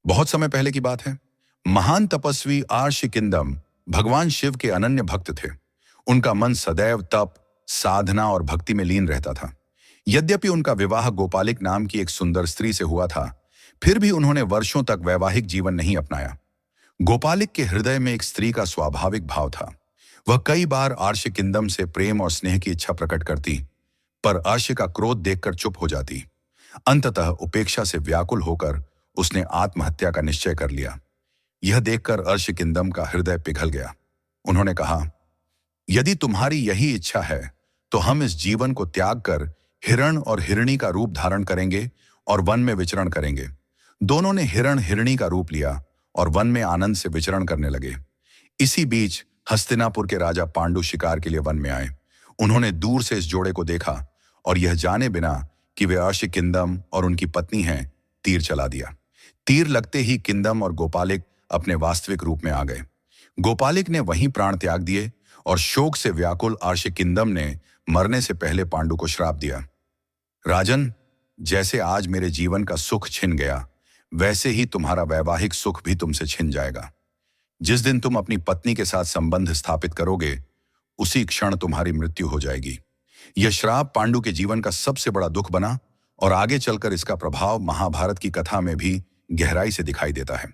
बहुत समय पहले की बात है। महान तपस्वी आर्षिकिंदम भगवान शिव के अनन्य भक्त थे। उनका मन सदैव तप, साधना और भक्ति में लीन रहता था। यद्यपि उनका विवाह गोपालिक नाम की एक सुंदर स्त्री से हुआ था, फिर भी उन्होंने वर्षों तक वैवाहिक जीवन नहीं अपनाया। गोपालिक के हृदय में एक स्त्री का स्वाभाविक भाव था। वह कई बार आर्षिकिंदम से प्रेम और स्नेह की इच्छा प्रकट करती, पर आर्ष का क्रोध देखकर चुप हो जाती। अंततः उपेक्षा से व्याकुल होकर उसने आत्महत्या का निश्चय कर लिया। यह देखकर अर्शकिंदम का हृदय पिघल गया। उन्होंने कहा, यदि तुम्हारी यही इच्छा है तो हम इस जीवन को त्याग कर हिरण और हिरणी का रूप धारण करेंगे और वन में विचरण करेंगे। दोनों ने हिरण हिरणी का रूप लिया और वन में आनंद से विचरण करने लगे। इसी बीच हस्तिनापुर के राजा पांडु शिकार के लिए वन में आए। उन्होंने दूर से इस जोड़े को देखा और यह जाने बिना कि वे अर्शकिंदम और उनकी पत्नी हैं, तीर चला दिया। तीर लगते ही किंदम और गोपालिक अपने वास्तविक रूप में आ गए। गोपालिक ने वहीं प्राण त्याग दिए और शोक से व्याकुल आर्षिकिंदम ने मरने से पहले पांडु को श्राप दिया, राजन, जैसे आज मेरे जीवन का सुख छिन गया, वैसे ही तुम्हारा वैवाहिक सुख भी तुमसे छिन जाएगा। जिस दिन तुम अपनी पत्नी के साथ संबंध स्थापित करोगे, उसी क्षण तुम्हारी मृत्यु हो जाएगी। यह श्राप पांडु के जीवन का सबसे बड़ा दुख बना और आगे चलकर इसका प्रभाव महाभारत की कथा में भी गहराई से दिखाई देता है।